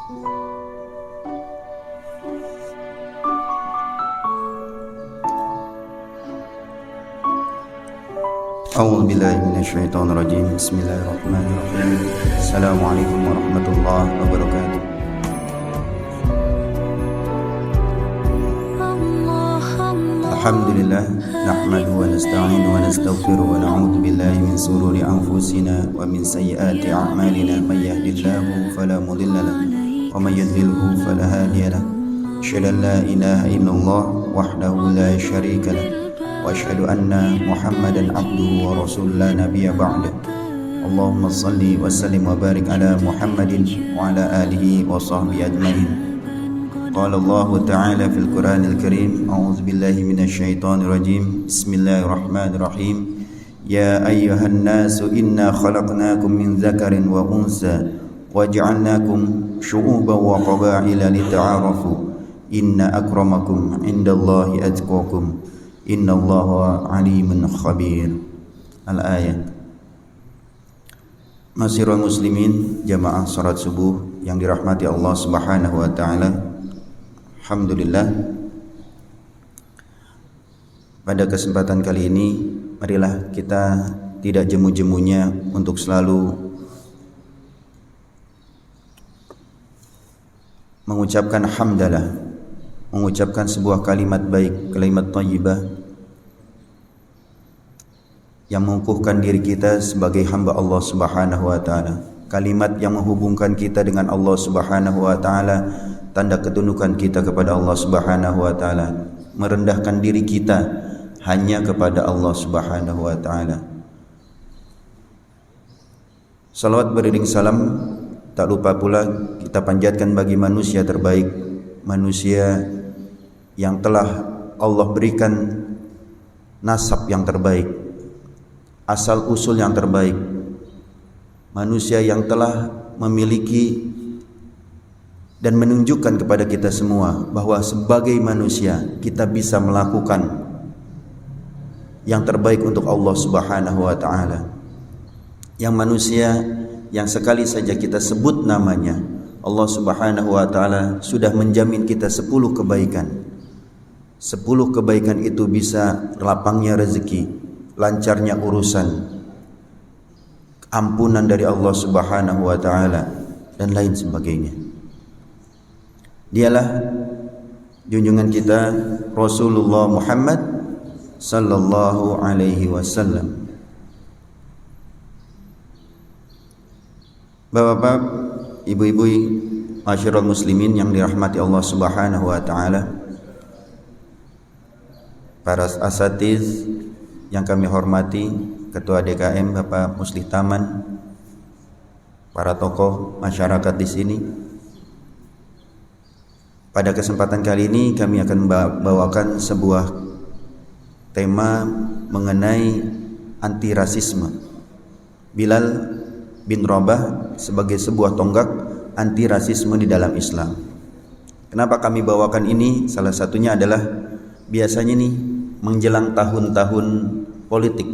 A'udzu billahi minasyaitonir rajim. Bismillahirrahmanirrahim. Assalamualaikum warahmatullahi wabarakatuh. Alhamdulillah nahmaduhu wa nasta'inuhu wa nastaghfiruh wa na'udzu billahi min shururi anfusina wa min sayyiati a'malina may yahdihillahu fala mudilla lahu wa may yudlilhu fala hadiya lahu. Asyhadu an la ilaha illallah wahdahu la syarika lahu wa asyhadu anna Muhammadan abduhu wa rasuluhu la nabiyya ba'da. Allahumma shalli wa sallim wa barik ala Muhammadin wa ala alihi wa sahbihi ajmain. Qala Allah ta'ala fil Qur'anil Karim, a'udzu billahi minasy syaithanir rajim. Bismillahirrahmanirrahim. Ya ayyuhan nasu inna khalaqnakum min dzakarin wa unsa wa ja'alnakum syu'uban wa qaba'ila lita'arafu. Inna akramakum 'indallahi atqakum. Innallaha alimun khabir. Al-ayat. Masirul muslimin, jamaah salat subuh yang dirahmati Allah Subhanahu wa taala. Alhamdulillah, pada kesempatan kali ini marilah kita tidak jemu-jemunya untuk selalu mengucapkan hamdalah, mengucapkan sebuah kalimat baik, kalimat thayyibah yang mengukuhkan diri kita sebagai hamba Allah Subhanahu wa taala. Kalimat yang menghubungkan kita dengan Allah Subhanahu wa taala, tanda ketundukan kita kepada Allah Subhanahu wa taala, merendahkan diri kita hanya kepada Allah Subhanahu wa taala. Salawat beriring salam tak lupa pula kita panjatkan bagi manusia terbaik, manusia yang telah Allah berikan nasab yang terbaik, asal usul yang terbaik, manusia yang telah memiliki dan menunjukkan kepada kita semua bahwa sebagai manusia kita bisa melakukan yang terbaik untuk Allah Subhanahu wa taala. Yang manusia yang sekali saja kita sebut namanya, Allah Subhanahu wa taala sudah menjamin kita 10 kebaikan. 10 kebaikan itu bisa lapangnya rezeki, lancarnya urusan, ampunan dari Allah Subhanahu wa taala dan lain sebagainya. Dialah junjungan kita Rasulullah Muhammad sallallahu alaihi wasallam. Bapak-bapak, ibu-ibu, masyarul muslimin yang dirahmati Allah Subhanahu wa taala, para asatiz yang kami hormati, Ketua DKM Bapak Muslih Taman, para tokoh masyarakat di sini. Pada kesempatan kali ini kami akan membawakan sebuah tema mengenai anti rasisme. Bilal bin Rabah sebagai sebuah tonggak anti rasisme di dalam Islam. Kenapa kami bawakan ini? Salah satunya adalah biasanya nih menjelang tahun-tahun politik,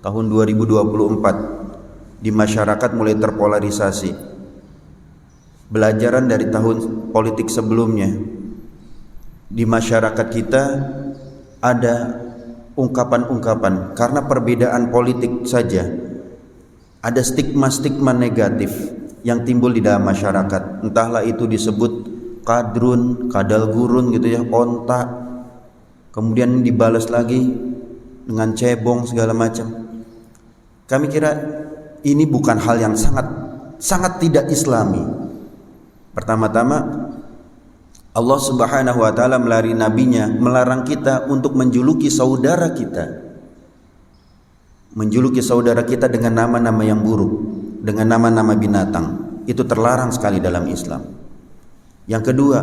tahun 2024 di masyarakat mulai terpolarisasi. Belajaran dari tahun politik sebelumnya, di masyarakat kita ada ungkapan-ungkapan karena perbedaan politik saja ada stigma-stigma negatif yang timbul di dalam masyarakat. Entahlah itu disebut kadrun, kadal gurun gitu ya, onta, kemudian dibalas lagi dengan cebong segala macam. Kami kira ini bukan hal yang sangat tidak islami. Pertama-tama Allah Subhanahu wa taala melalui nabinya melarang kita untuk menjuluki saudara kita. Menjuluki saudara kita dengan nama-nama yang buruk, dengan nama-nama binatang. Itu terlarang sekali dalam Islam. Yang kedua,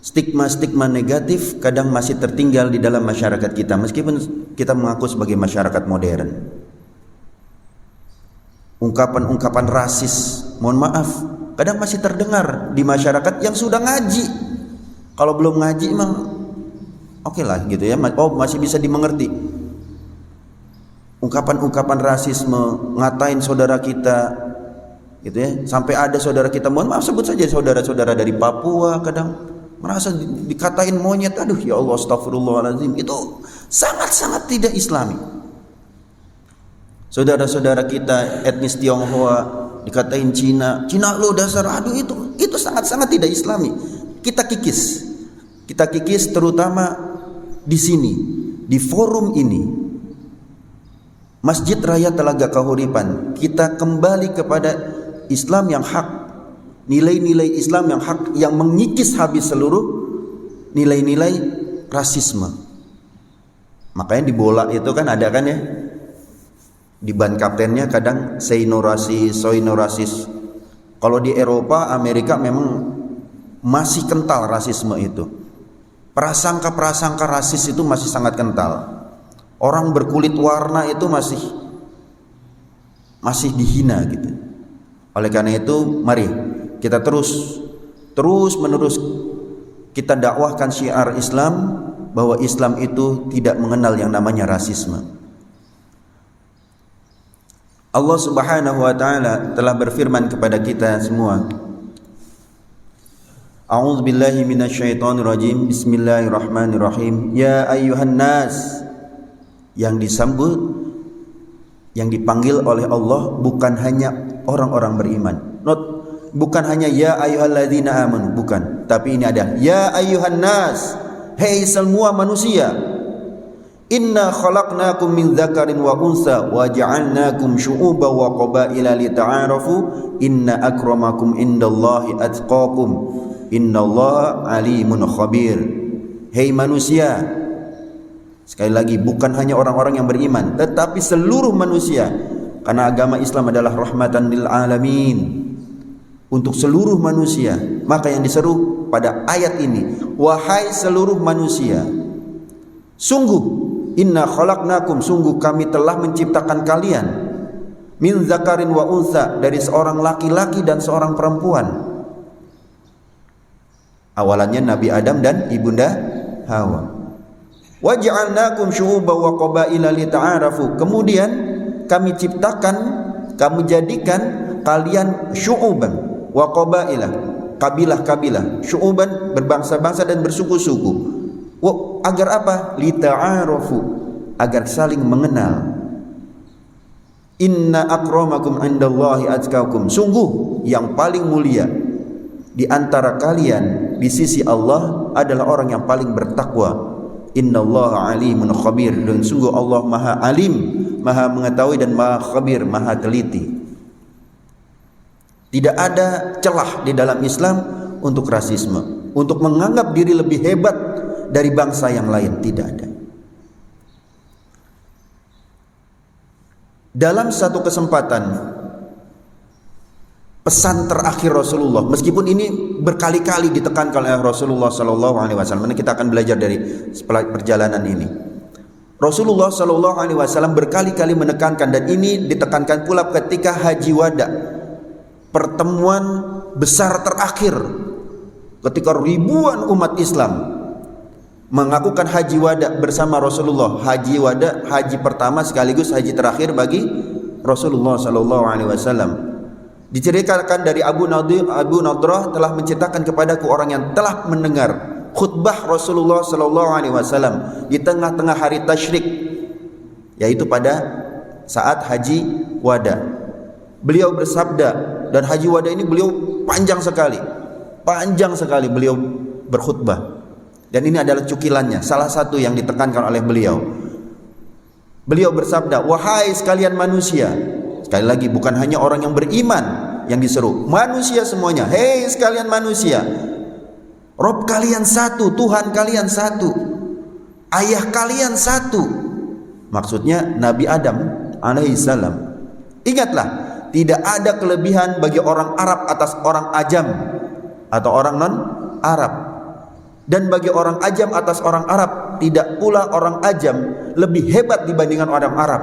stigma-stigma negatif kadang masih tertinggal di dalam masyarakat kita meskipun kita mengaku sebagai masyarakat modern. Ungkapan-ungkapan rasis, mohon maaf, kadang masih terdengar di masyarakat yang sudah ngaji. Kalau belum ngaji emang oke lah gitu ya, masih bisa dimengerti. Ungkapan-ungkapan rasisme, ngatain saudara kita gitu ya. Sampai ada saudara kita, mohon maaf sebut saja saudara-saudara dari Papua, kadang merasa dikatain monyet. Aduh ya Allah, astagfirullahaladzim. Itu sangat-sangat tidak islami. Saudara-saudara kita etnis Tionghoa dikatain Cina lo dasar, aduh itu sangat-sangat tidak islami. Kita kikis terutama di sini, di forum ini, Masjid Raya Telaga Kahuripan. Kita kembali kepada Islam yang hak, nilai-nilai Islam yang hak, yang mengikis habis seluruh nilai-nilai rasisme. Makanya di bola itu kan ada kan ya, di ban kaptennya kadang say no rasis. Kalau di Eropa, Amerika memang masih kental rasisme itu. Prasangka rasis itu masih sangat kental. Orang berkulit warna itu masih dihina gitu. Oleh karena itu, mari kita terus menerus kita dakwahkan syiar Islam, bahwa Islam itu tidak mengenal yang namanya rasisme. Allah Subhanahu wa taala telah berfirman kepada kita semua. A'udzu billahi minasyaitonir rajim. Bismillahirrahmanirrahim. Ya ayyuhan nas. Yang disambut, yang dipanggil oleh Allah bukan hanya orang-orang beriman. Bukan hanya ya ayyuhalladzina amanu, bukan. Tapi ini ada ya ayyuhan nas. Hei semua manusia. Inna khalaqnakum min dzakarin wa unsa wa ja'alnakum syu'uban wa qabaila lita'arafu inna akramakum indallahi atqakum innallaha alimun khabir. Hei manusia, sekali lagi bukan hanya orang-orang yang beriman, tetapi seluruh manusia, karena agama Islam adalah rahmatan lil alamin, untuk seluruh manusia. Maka yang diseru pada ayat ini, wahai seluruh manusia, sungguh inna khalaqnakum, sungguh kami telah menciptakan kalian, min zakarin wa unsa, dari seorang laki-laki dan seorang perempuan. Awalannya Nabi Adam dan ibunda Hawa. Wa ja'alnakum syu'uban wa qabaila lita'arafu, kemudian kami ciptakan, kami jadikan kalian syu'uban wa qabaila, kabilah-kabilah, syu'uban berbangsa-bangsa dan bersuku-suku. Agar apa? Lita'arafu, agar saling mengenal. Inna akramakum indallahi atqakum, sungguh yang paling mulia di antara kalian di sisi Allah adalah orang yang paling bertakwa. Innallaha alimun khabir, dan sungguh Allah maha alim, maha mengetahui, dan maha khabir, maha teliti. Tidak ada celah di dalam Islam untuk rasisme, untuk menganggap diri lebih hebat dari bangsa yang lain, tidak ada. Dalam satu kesempatan, pesan terakhir Rasulullah, meskipun ini berkali-kali ditekankan oleh Rasulullah Sallallahu Alaihi Wasallam, kita akan belajar dari perjalanan ini. Rasulullah Sallallahu Alaihi Wasallam berkali-kali menekankan, dan ini ditekankan pula ketika Haji Wada, pertemuan besar terakhir, ketika ribuan umat Islam melakukan haji wada bersama Rasulullah. Haji wada, haji pertama sekaligus haji terakhir bagi Rasulullah Sallallahu Alaihi Wasallam. Diceritakan dari Abu Nadrah telah menceritakan kepadaku orang yang telah mendengar khutbah Rasulullah Sallallahu Alaihi Wasallam di tengah-tengah hari tasyrik, yaitu pada saat haji wada. Beliau bersabda, dan haji wada ini beliau panjang sekali beliau berkhutbah. Dan ini adalah cukilannya, salah satu yang ditekankan oleh beliau. Beliau bersabda, wahai sekalian manusia. Sekali lagi, bukan hanya orang yang beriman yang diseru, manusia semuanya. Hei sekalian manusia, Rob kalian satu, Tuhan kalian satu, ayah kalian satu. Maksudnya Nabi Adam alaihissalam. Ingatlah, tidak ada kelebihan bagi orang Arab atas orang Ajam atau orang non-Arab, dan bagi orang Ajam atas orang Arab. Tidak pula orang Ajam lebih hebat dibandingkan orang Arab.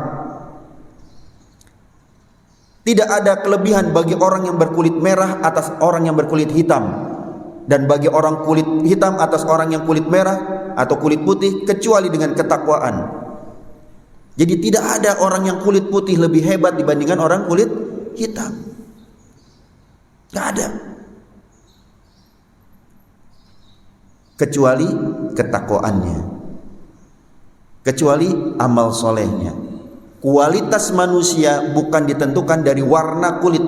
Tidak ada kelebihan bagi orang yang berkulit merah atas orang yang berkulit hitam, dan bagi orang kulit hitam atas orang yang kulit merah atau kulit putih, kecuali dengan ketakwaan. Jadi tidak ada orang yang kulit putih lebih hebat dibandingkan orang kulit hitam. Gak ada. Kecuali ketakwaannya, kecuali amal solehnya. Kualitas manusia bukan ditentukan dari warna kulit,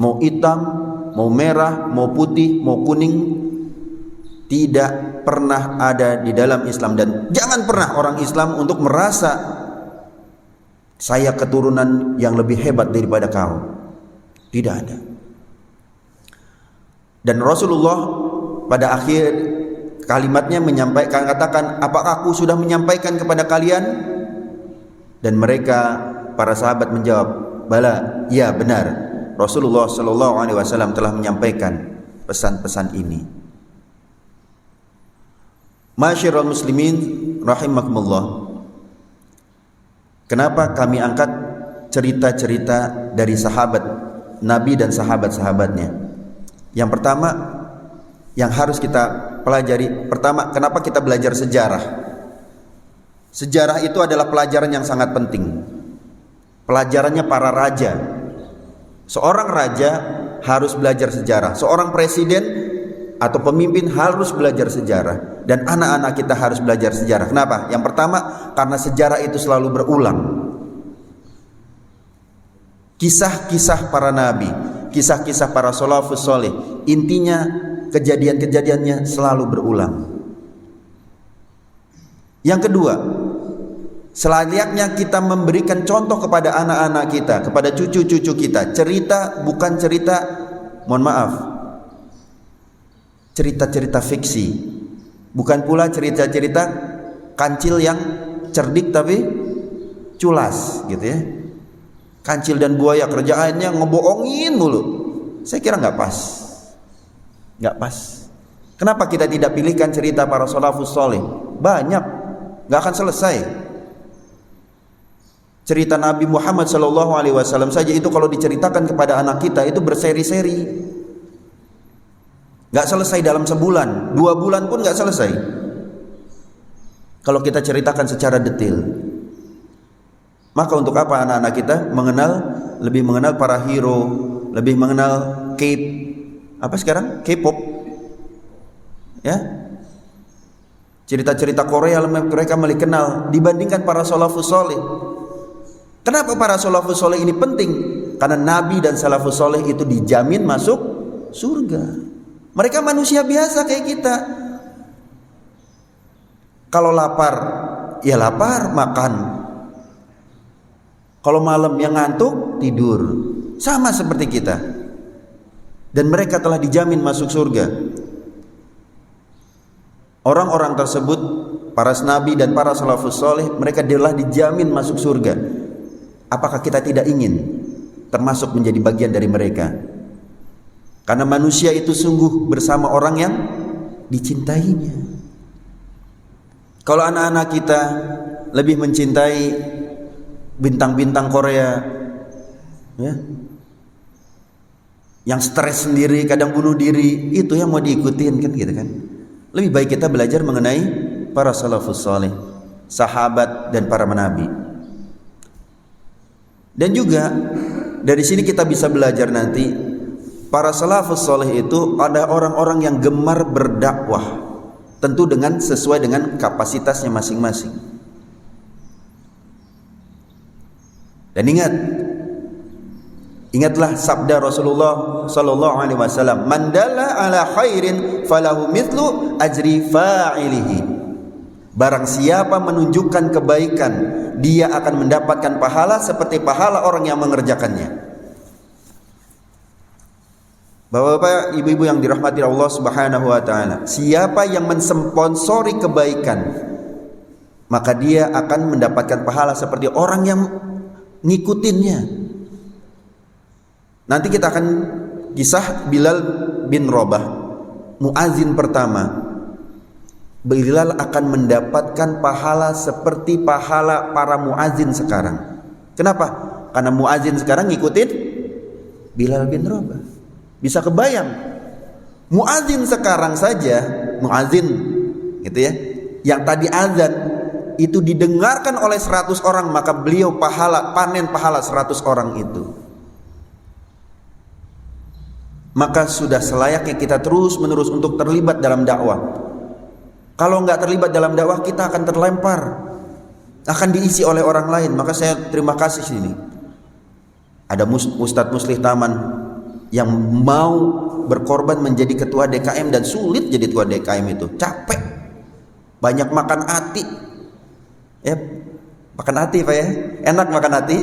mau hitam, mau merah, mau putih, mau kuning. Tidak pernah ada di dalam Islam, dan jangan pernah orang Islam untuk merasa saya keturunan yang lebih hebat daripada kau. Tidak ada. Dan Rasulullah pada akhir kalimatnya menyampaikan, katakan, apakah aku sudah menyampaikan kepada kalian? Dan mereka, para sahabat menjawab, bala, ya benar. Rasulullah SAW telah menyampaikan pesan-pesan ini. Masyiral muslimin rahimakumullah. Kenapa kami angkat cerita-cerita dari sahabat Nabi dan sahabat-sahabatnya? Yang pertama yang harus kita pelajari, pertama, kenapa kita belajar sejarah? Sejarah itu adalah pelajaran yang sangat penting. Pelajarannya para raja. Seorang raja harus belajar sejarah. Seorang presiden atau pemimpin harus belajar sejarah. Dan anak-anak kita harus belajar sejarah. Kenapa? Yang pertama, karena sejarah itu selalu berulang. Kisah-kisah para nabi, kisah-kisah para salafus saleh, intinya kejadian-kejadiannya selalu berulang. Yang kedua, selayaknya kita memberikan contoh kepada anak-anak kita, kepada cucu-cucu kita. Cerita bukan cerita, mohon maaf, cerita-cerita fiksi. Bukan pula cerita-cerita kancil yang cerdik tapi culas, gitu ya. Kancil dan buaya kerjaannya ngebohongin mulu. Saya kira nggak pas. Nggak pas. Kenapa kita tidak pilihkan cerita para salafus saleh? Banyak, nggak akan selesai. Cerita Nabi Muhammad SAW saja itu kalau diceritakan kepada anak kita itu berseri-seri, nggak selesai dalam sebulan, 2 bulan pun nggak selesai. Kalau kita ceritakan secara detail. Maka untuk apa anak-anak kita lebih mengenal para hero, lebih mengenal K-pop, ya, cerita-cerita Korea mereka lebih kenal dibandingkan para salafus saleh. Kenapa para salafus saleh ini penting? Karena Nabi dan salafus saleh itu dijamin masuk surga. Mereka manusia biasa kayak kita. Kalau lapar, ya lapar, makan. Kalau malam yang ngantuk, tidur. Sama seperti kita. Dan mereka telah dijamin masuk surga. Orang-orang tersebut, para nabi dan para salafus saleh, mereka telah dijamin masuk surga. Apakah kita tidak ingin termasuk menjadi bagian dari mereka? Karena manusia itu sungguh bersama orang yang dicintainya. Kalau anak-anak kita lebih mencintai bintang-bintang Korea, ya, yang stres sendiri, kadang bunuh diri, itu yang mau diikutin kan, gitu kan? Lebih baik kita belajar mengenai para salafus saleh, sahabat dan para nabi. Dan juga dari sini kita bisa belajar nanti, para salafus saleh itu ada orang-orang yang gemar berdakwah, tentu dengan sesuai dengan kapasitasnya masing-masing. Dan ingatlah sabda Rasulullah sallallahu alaihi wasallam, "Man dalla ala khairin falahu mithlu ajri fa'ilihi." Barang siapa menunjukkan kebaikan, dia akan mendapatkan pahala seperti pahala orang yang mengerjakannya. Bapak-bapak, ibu-ibu yang dirahmati Allah Subhanahu wa taala, siapa yang mensponsori kebaikan, maka dia akan mendapatkan pahala seperti orang yang ngikutinnya. Nanti kita akan kisah Bilal bin Rabah, muazin pertama. Bilal akan mendapatkan pahala seperti pahala para muazin sekarang. Kenapa? Karena muazin sekarang ngikutin Bilal bin Rabah. Bisa kebayang, muazin sekarang saja, muazin gitu ya, yang tadi azan itu didengarkan oleh 100 orang, maka beliau panen pahala 100 orang itu. maka sudah selayaknya kita terus menerus untuk terlibat dalam dakwah. Kalau nggak terlibat dalam dakwah, kita akan terlempar, akan diisi oleh orang lain. Maka saya terima kasih sini ada Ustadz Muslih Taman yang mau berkorban menjadi ketua DKM, dan sulit jadi ketua DKM itu, capek, banyak makan hati ya, makan hati Pak ya, enak makan hati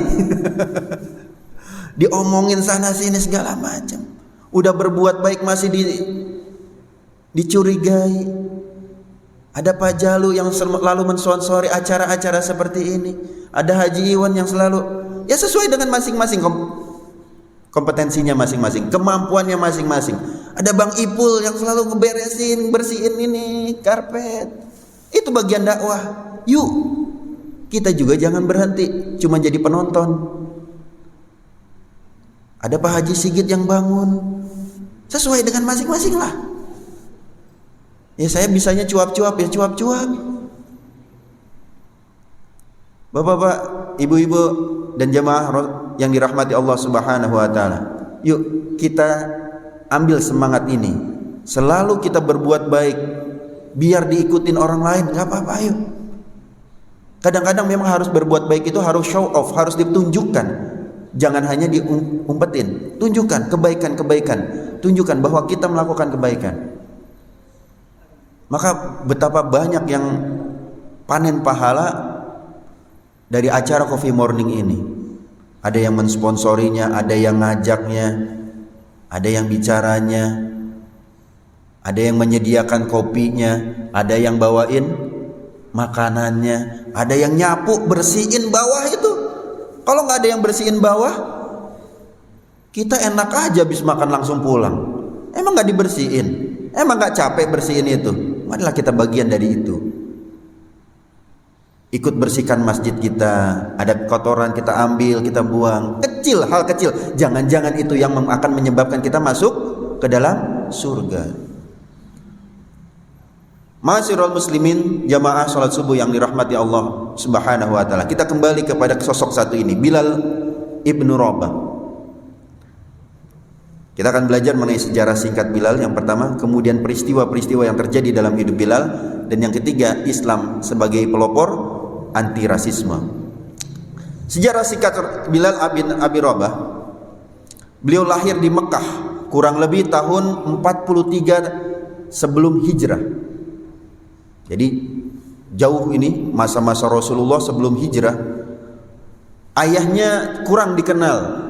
diomongin sana sini segala macam, udah berbuat baik masih dicurigai. Ada Pak Jalu yang selalu mensponsori acara-acara seperti ini, ada Haji Iwan yang selalu, ya sesuai dengan masing-masing kompetensinya masing-masing, kemampuannya masing-masing. Ada Bang Ipul yang selalu ngeberesin, bersihin ini karpet. Itu bagian dakwah. Yuk, kita juga jangan berhenti cuma jadi penonton. Ada Pak Haji Sigit yang bangun, sesuai dengan masing-masing lah. Ya saya bisanya cuap-cuap, ya cuap-cuap. Bapak-bapak, ibu-ibu dan jamaah yang dirahmati Allah Subhanahu wa taala. Yuk kita ambil semangat ini. Selalu kita berbuat baik, biar diikutin orang lain, enggak apa-apa, ayo. Kadang-kadang memang harus berbuat baik itu harus show off, harus ditunjukkan. Jangan hanya diumpetin. Tunjukkan kebaikan-kebaikan. Tunjukkan bahwa kita melakukan kebaikan. Maka betapa banyak yang panen pahala dari acara Coffee Morning ini. Ada yang mensponsorinya, ada yang ngajaknya, ada yang bicaranya, ada yang menyediakan kopinya, ada yang bawain makanannya, ada yang nyapu bersihin bawah itu. Kalau nggak ada yang bersihin bawah, kita enak aja habis makan langsung pulang. Emang nggak dibersihin? Emang nggak capek bersihin itu? Marilah kita bagian dari itu. Ikut bersihkan masjid kita, ada kotoran kita ambil, kita buang. Kecil, hal kecil. Jangan-jangan itu yang akan menyebabkan kita masuk ke dalam surga. Ma'asyiral muslimin, jamaah salat subuh yang dirahmati Allah Subhanahu wa taala. Kita kembali kepada sosok satu ini, Bilal ibnu Rabah. Kita akan belajar mengenai sejarah singkat Bilal yang pertama, kemudian peristiwa-peristiwa yang terjadi dalam hidup Bilal, dan yang ketiga Islam sebagai pelopor anti rasisme. Sejarah singkat Bilal bin Abi Rabah. Beliau lahir di Mekah kurang lebih tahun 43 sebelum hijrah. Jadi jauh ini masa-masa Rasulullah sebelum hijrah. Ayahnya kurang dikenal.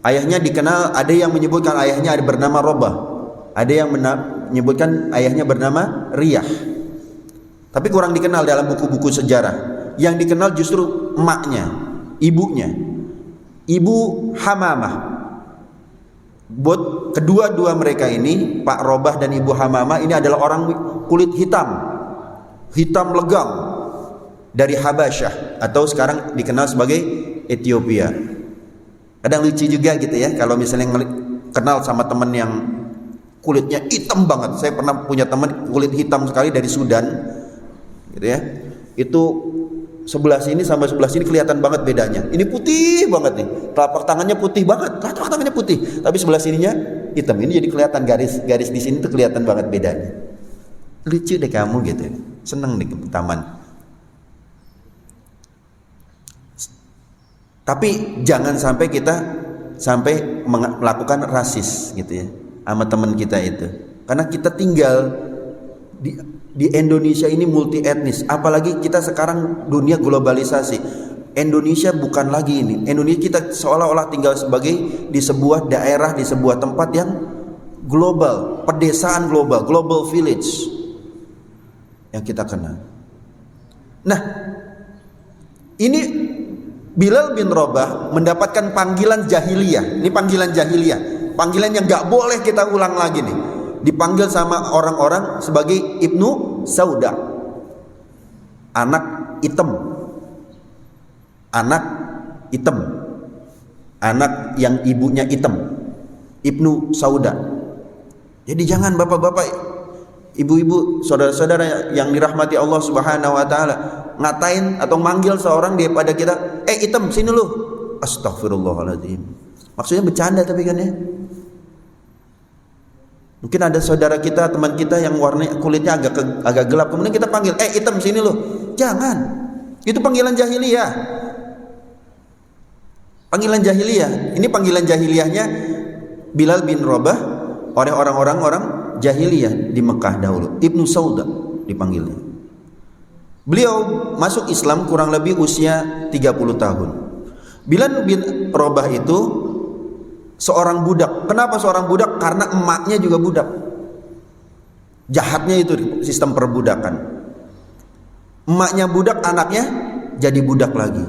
Ayahnya dikenal, ada yang menyebutkan ayahnya ada bernama Rabah, ada yang menyebutkan ayahnya bernama Riyah. Tapi kurang dikenal dalam buku-buku sejarah. Yang dikenal justru emaknya, ibunya, Ibu Hamamah. Buat kedua-dua mereka ini, Pak Rabah dan Ibu Hamamah ini adalah orang kulit hitam, hitam legam dari Habasyah atau sekarang dikenal sebagai Ethiopia. Kadang lucu juga gitu ya, kalau misalnya kenal sama teman yang kulitnya hitam banget. Saya pernah punya teman kulit hitam sekali dari Sudan, gitu ya. Itu sebelah sini sama sebelah sini kelihatan banget bedanya. Ini putih banget nih, telapak tangannya putih banget, telapak tangannya putih, tapi sebelah sininya hitam. Ini jadi kelihatan garis di sini tuh kelihatan banget bedanya. Lucu deh kamu gitu, seneng di taman. Tapi jangan sampai kita melakukan rasis gitu ya sama teman kita itu. Karena kita tinggal di Indonesia ini multi etnis, apalagi kita sekarang dunia globalisasi. Indonesia bukan lagi ini. Indonesia kita seolah-olah tinggal sebagai di sebuah daerah, di sebuah tempat yang global, pedesaan global, global village yang kita kenal. Nah, ini Bilal bin Rabah mendapatkan panggilan jahiliyah. Ini panggilan jahiliyah, panggilan yang gak boleh kita ulang lagi nih. Dipanggil sama orang-orang sebagai Ibnu Sauda, anak hitam, anak hitam, anak yang ibunya hitam, Ibnu Sauda. Jadi jangan bapak-bapak, ibu-ibu, saudara-saudara yang dirahmati Allah Subhanahu wa taala, ngatain atau manggil seorang daripada kita, hitam sini lu. Astagfirullahaladzim. Maksudnya bercanda tapi kan ya. Mungkin ada saudara kita, teman kita yang warna kulitnya agak gelap, kemudian kita panggil, hitam sini loh. Jangan. Itu panggilan jahiliyah. Panggilan jahiliyah. Ini panggilan jahiliyahnya Bilal bin Rabah oleh orang-orang jahiliyah di Mekah dahulu. Ibnu Sauda dipanggilnya. Beliau masuk Islam kurang lebih usia 30 tahun. Bilal bin Rabah itu seorang budak. Kenapa seorang budak? Karena emaknya juga budak. Jahatnya itu sistem perbudakan. Emaknya budak, anaknya jadi budak lagi.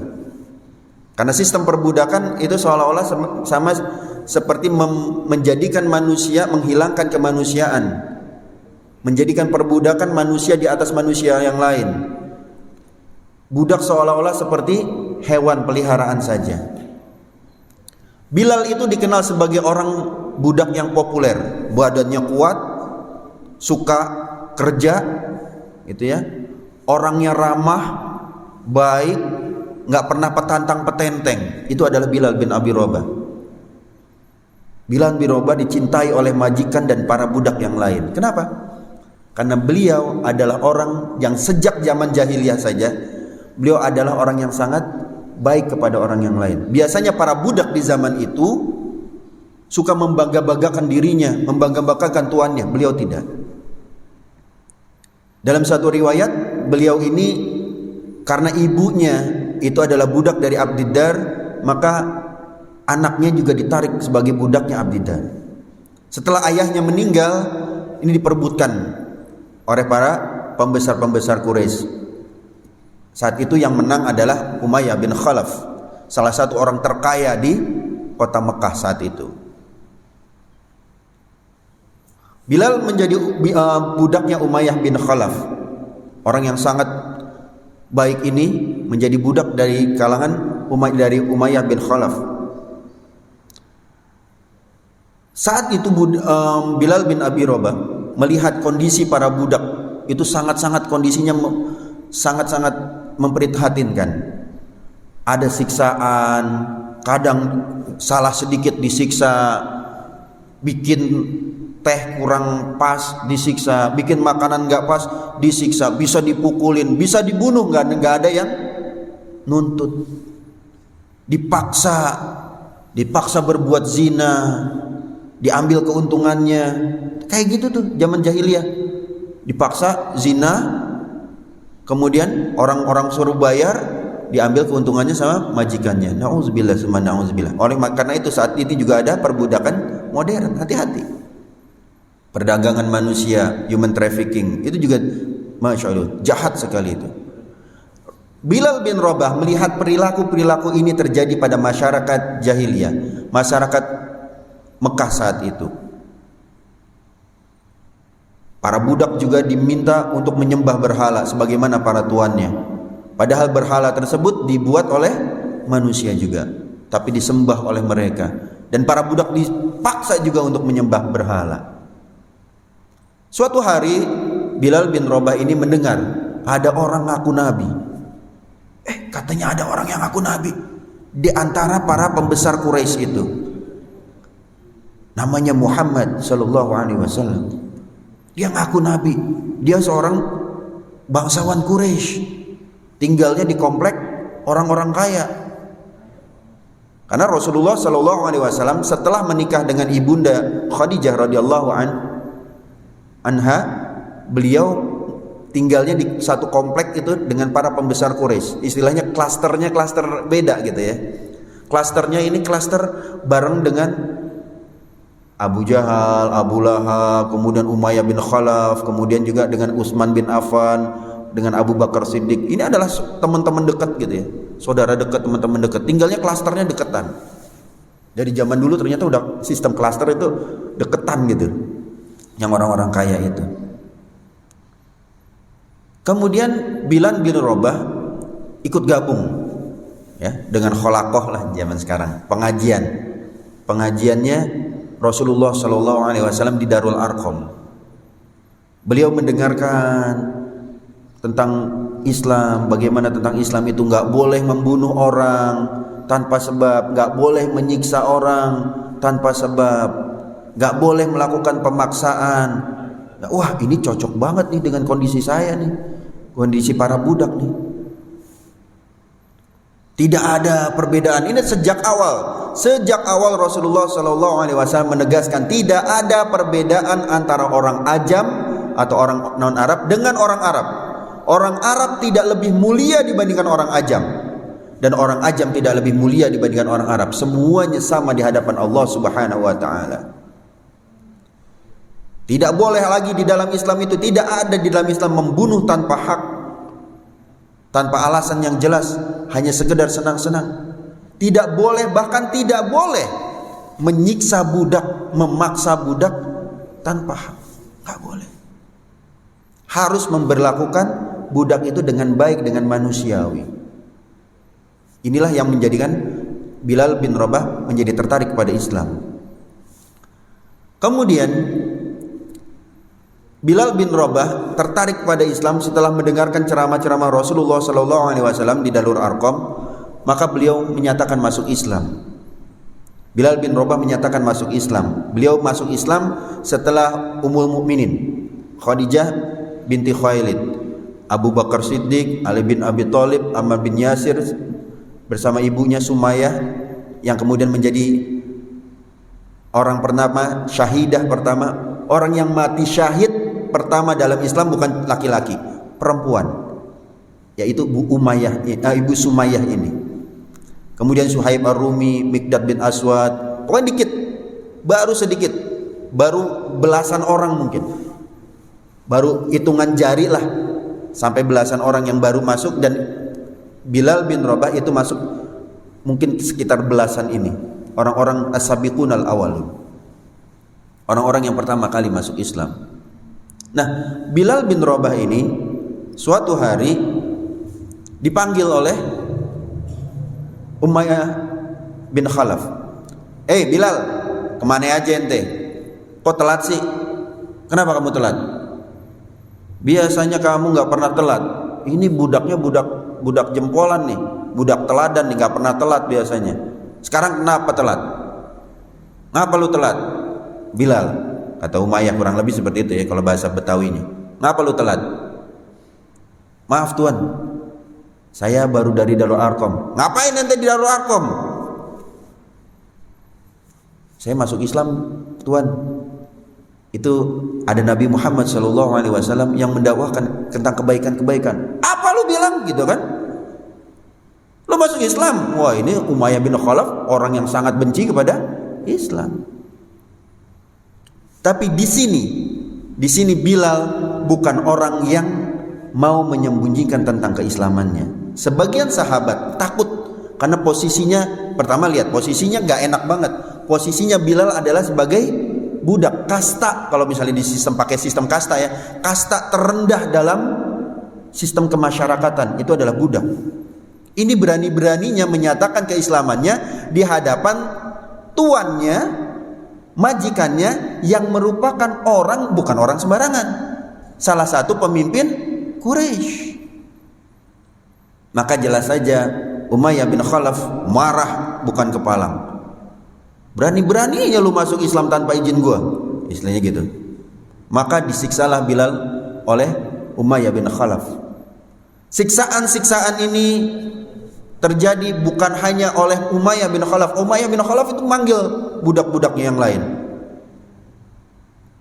Karena sistem perbudakan itu seolah-olah sama seperti menjadikan manusia, menghilangkan kemanusiaan, menjadikan perbudakan manusia di atas manusia yang lain. Budak seolah-olah seperti hewan peliharaan saja. Bilal itu dikenal sebagai orang budak yang populer, badannya kuat, suka kerja, gitu ya. Orangnya ramah, baik, nggak pernah petantang petenteng. Itu adalah Bilal bin Abi Rabah. Bilal bin Rabah dicintai oleh majikan dan para budak yang lain. Kenapa? Karena beliau adalah orang yang sejak zaman jahiliyah saja, beliau adalah orang yang sangat baik kepada orang yang lain. Biasanya para budak di zaman itu suka membangga-banggakan dirinya, membangga-banggakan tuannya. Beliau tidak. Dalam satu riwayat, beliau ini karena ibunya itu adalah budak dari Abdiddar, maka anaknya juga ditarik sebagai budaknya Abdiddar. Setelah ayahnya meninggal, ini diperebutkan oleh para pembesar-pembesar Quraisy. Saat itu yang menang adalah Umayyah bin Khalaf, salah satu orang terkaya di kota Mekah saat itu. Bilal menjadi budaknya Umayyah bin Khalaf. Orang yang sangat baik ini menjadi budak dari kalangan Umayyah bin Khalaf. Saat itu Bilal bin Abi Rabah melihat kondisi para budak itu sangat-sangat kondisinya sangat-sangat memprihatinkan. Ada siksaan, kadang salah sedikit disiksa, bikin teh kurang pas disiksa, bikin makanan nggak pas disiksa, bisa dipukulin, bisa dibunuh, nggak ada yang nuntut. Dipaksa berbuat zina, diambil keuntungannya, kayak gitu tuh zaman jahiliyah. Dipaksa zina, kemudian orang-orang suruh bayar, diambil keuntungannya sama majikannya. Nauzubillah summa nauzubillah. Karena itu saat ini juga ada perbudakan modern. Hati-hati. Perdagangan manusia, human trafficking, itu juga Masya Allah, jahat sekali itu. Bilal bin Rabah melihat perilaku-perilaku ini terjadi pada masyarakat jahiliyah, masyarakat Mekah saat itu. Para budak juga diminta untuk menyembah berhala sebagaimana para tuannya. Padahal berhala tersebut dibuat oleh manusia juga, tapi disembah oleh mereka. Dan para budak dipaksa juga untuk menyembah berhala. Suatu hari Bilal bin Rabah ini mendengar ada orang ngaku nabi. Katanya ada orang yang ngaku nabi di antara para pembesar Quraisy itu. Namanya Muhammad sallallahu alaihi wasallam. Dia ngaku nabi. Dia seorang bangsawan Quraisy. Tinggalnya di komplek orang-orang kaya. Karena Rasulullah sallallahu alaihi wasallam setelah menikah dengan ibunda Khadijah radhiyallahu anha, beliau tinggalnya di satu komplek itu dengan para pembesar Quraisy. Istilahnya klasternya klaster beda gitu ya. Klasternya ini klaster bareng dengan Abu Jahal, Abu Lahab, kemudian Umayyah bin Khalaf, kemudian juga dengan Utsman bin Affan, dengan Abu Bakar Siddiq. Ini adalah teman-teman dekat gitu ya, saudara dekat, teman-teman dekat. Tinggalnya klasternya deketan. Dari zaman dulu ternyata udah sistem klaster itu deketan gitu, yang orang-orang kaya itu. Kemudian Bilal bin Rabah ikut gabung ya dengan kholaqoh lah zaman sekarang, pengajiannya Rasulullah Shallallahu Alaihi Wasallam di Darul Arqam. Beliau mendengarkan tentang Islam, bagaimana tentang Islam itu nggak boleh membunuh orang tanpa sebab, nggak boleh menyiksa orang tanpa sebab, nggak boleh melakukan pemaksaan. Wah, ini cocok banget nih dengan kondisi saya nih, kondisi para budak nih. Tidak ada perbedaan. Ini sejak awal Rasulullah SAW menegaskan tidak ada perbedaan antara orang ajam atau orang non Arab dengan orang Arab. Orang Arab tidak lebih mulia dibandingkan orang ajam, dan orang ajam tidak lebih mulia dibandingkan orang Arab. Semuanya sama di hadapan Allah Subhanahu wa taala. Tidak boleh lagi di dalam Islam itu, tidak ada di dalam Islam membunuh tanpa hak, tanpa alasan yang jelas, hanya sekedar senang-senang. Tidak boleh, bahkan tidak boleh menyiksa budak, memaksa budak tanpa hak. Tidak boleh. Harus memperlakukan budak itu dengan baik, dengan manusiawi. Inilah yang menjadikan Bilal bin Rabah menjadi tertarik pada Islam. Kemudian Bilal bin Rabah tertarik pada Islam setelah mendengarkan ceramah-ceramah Rasulullah SAW di Darul Arqam, maka beliau menyatakan masuk Islam. Bilal bin Rabah menyatakan masuk Islam. Beliau masuk Islam setelah Ummul Mukminin Khadijah binti Khuwailid, Abu Bakar Siddiq, Ali bin Abi Thalib, Ammar bin Yasir bersama ibunya Sumayyah yang kemudian menjadi orang pertama, syahidah pertama, orang yang mati syahid pertama dalam Islam bukan laki-laki, perempuan, yaitu Ibu Sumayyah ini. Kemudian Suhaib Ar-Rumi, Mikdad bin Aswad, pokoknya dikit, baru sedikit, baru belasan orang mungkin, baru hitungan jari lah, sampai belasan orang yang baru masuk, dan Bilal bin Rabah itu masuk mungkin sekitar belasan ini, orang-orang as-sabiqun al-awwalun, orang-orang yang pertama kali masuk Islam. Nah, Bilal bin Rabah ini suatu hari dipanggil oleh Umayyah bin Khalaf. Bilal, kemana aja ente? Kok telat sih? Kenapa kamu telat? Biasanya kamu nggak pernah telat. Ini budaknya budak jempolan nih, budak teladan nih, nggak pernah telat biasanya. Sekarang kenapa telat? Ngapa lu telat? Bilal, kata Umayyah, kurang lebih seperti itu ya kalau bahasa Betawinya. Ngapa lu telat? Maaf tuan, saya baru dari Darul Arqam. Ngapain ente di Darul Arqam? Saya masuk Islam tuan. Itu ada Nabi Muhammad SAW yang mendakwahkan tentang kebaikan-kebaikan. Apa lu bilang gitu kan? Lu masuk Islam? Wah, ini Umayyah bin Khalaf orang yang sangat benci kepada Islam. Tapi di sini Bilal bukan orang yang mau menyembunyikan tentang keislamannya. Sebagian sahabat takut karena posisinya, pertama lihat posisinya nggak enak banget. Posisinya Bilal adalah sebagai budak kasta, kalau misalnya di sistem pakai sistem kasta ya, kasta terendah dalam sistem kemasyarakatan itu adalah budak. Ini berani-beraninya menyatakan keislamannya di hadapan tuannya, majikannya yang merupakan bukan orang sembarangan, salah satu pemimpin Quraisy. Maka jelas saja Umayyah bin Khalaf marah bukan kepalang. Berani-beraninya lu masuk Islam tanpa izin gua, istilahnya gitu. Maka disiksalah Bilal oleh Umayyah bin Khalaf. Siksaan-siksaan ini terjadi bukan hanya oleh Umayyah bin Khalaf. Umayyah bin Khalaf itu manggil budak-budaknya yang lain.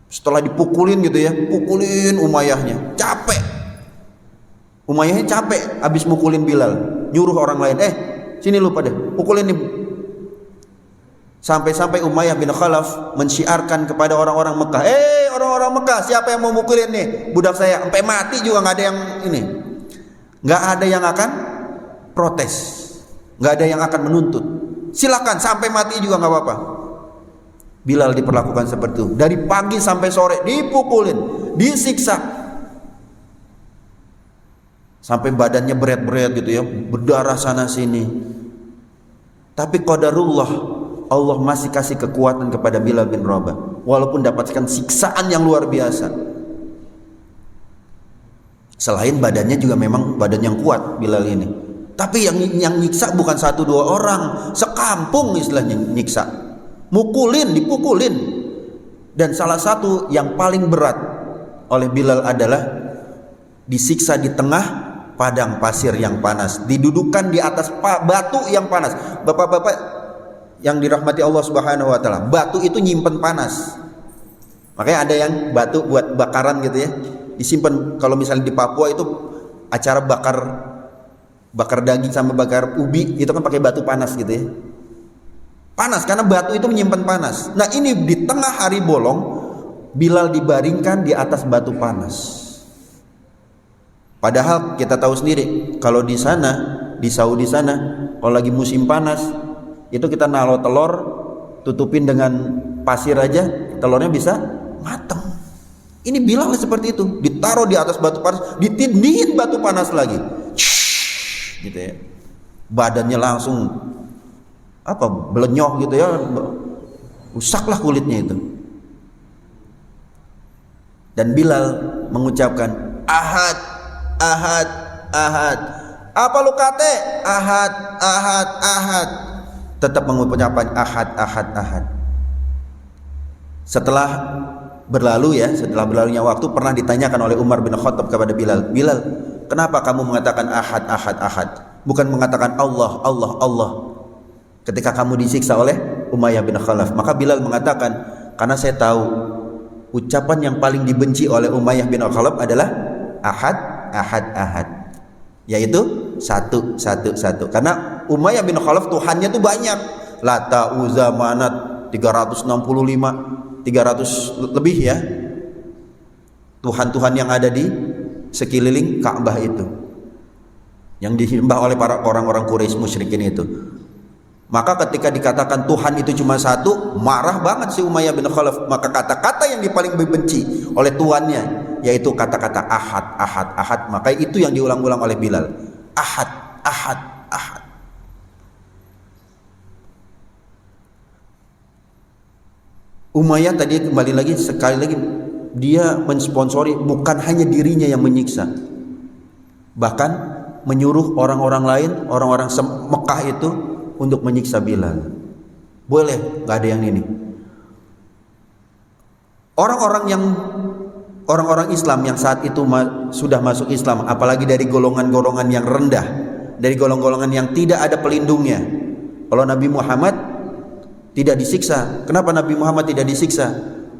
Setelah dipukulin gitu ya, pukulin Umayyahnya, capek. Umayyahnya capek habis mukulin Bilal, nyuruh orang lain, sini lu pada pukulin nih. Sampai-sampai Umayyah bin Khalaf mensyiarkan kepada orang-orang Mekah, orang-orang Mekah, siapa yang mau mukulin nih budak saya? Sampai mati juga nggak ada yang ini, nggak ada yang akan protes, nggak ada yang akan menuntut. Silakan sampai mati juga nggak apa-apa. Bilal diperlakukan seperti itu, dari pagi sampai sore dipukulin, disiksa, sampai badannya berat-berat gitu ya, berdarah sana sini. Tapi qadarullah, Allah masih kasih kekuatan kepada Bilal bin Rabah, walaupun dapatkan siksaan yang luar biasa. Selain badannya juga memang badan yang kuat Bilal ini, tapi yang nyiksa bukan 1-2 orang, sekampung istilahnya nyiksa, mukulin, dipukulin. Dan salah satu yang paling berat oleh Bilal adalah disiksa di tengah padang pasir yang panas, didudukan di atas batu yang panas. Bapak-bapak yang dirahmati Allah Subhanahu wa taala, batu itu nyimpen panas. Makanya ada yang batu buat bakaran gitu ya, disimpan. Kalau misalnya di Papua itu acara bakar daging sama bakar ubi, itu kan pakai batu panas gitu ya. Panas karena batu itu menyimpan panas. Nah, ini di tengah hari bolong Bilal dibaringkan di atas batu panas. Padahal kita tahu sendiri kalau di sana, di Saudi sana, kalau lagi musim panas itu kita naruh telur, tutupin dengan pasir aja, telurnya bisa matang. Ini Bilal seperti itu, ditaruh di atas batu panas, ditindihin batu panas lagi. Gitu ya. Badannya langsung belenyok gitu ya, rusaklah kulitnya itu. Dan Bilal mengucapkan ahad, ahad, ahad. Apa lu kate? Ahad, ahad, ahad. Tetap mengucapkan ahad, ahad, ahad. Setelah berlalunya waktu, pernah ditanyakan oleh Umar bin Khattab kepada Bilal, Bilal, kenapa kamu mengatakan ahad, ahad, ahad, bukan mengatakan Allah, Allah, Allah, ketika kamu disiksa oleh Umayyah bin Khalaf? Maka Bilal mengatakan, karena saya tahu ucapan yang paling dibenci oleh Umayyah bin Khalaf adalah ahad, ahad, ahad, yaitu satu, satu, satu. Karena Umayyah bin Khalaf Tuhannya tuh banyak, Lata, Uzza, Manat, 365, 300 lebih ya, Tuhan-Tuhan yang ada di sekeliling Ka'bah itu, yang disembah oleh para orang-orang Quraisy musyrikin itu. Maka ketika dikatakan Tuhan itu cuma satu, marah banget si Umayyah bin Khalaf. Maka kata-kata yang paling dibenci oleh tuannya yaitu kata-kata ahad, ahad, ahad. Maka itu yang diulang-ulang oleh Bilal, ahad, ahad, ahad. Umayyah tadi kembali lagi, sekali lagi dia mensponsori, bukan hanya dirinya yang menyiksa, bahkan menyuruh orang-orang lain, orang-orang Mekah itu untuk menyiksa Bilal. Boleh, nggak ada yang ini. Orang-orang Islam yang saat itu sudah masuk Islam, apalagi dari golongan-golongan yang rendah, dari golongan-golongan yang tidak ada pelindungnya. Kalau Nabi Muhammad tidak disiksa. Kenapa Nabi Muhammad tidak disiksa?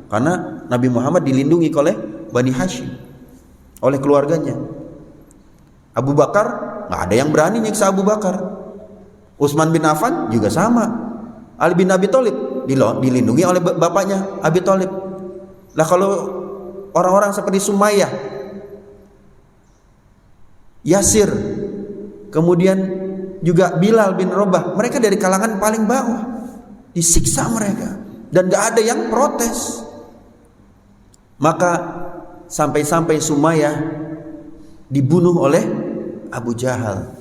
Karena Nabi Muhammad dilindungi oleh Bani Hashim, oleh keluarganya. Abu Bakar, nggak ada yang berani nyiksa Abu Bakar. Utsman bin Affan juga sama. Ali bin Abi Thalib dilindungi oleh bapaknya Abi Thalib. Lah kalau orang-orang seperti Sumayyah, Yasir, kemudian juga Bilal bin Rabah, mereka dari kalangan paling bawah, disiksa mereka dan gak ada yang protes. Maka sampai-sampai Sumayyah dibunuh oleh Abu Jahal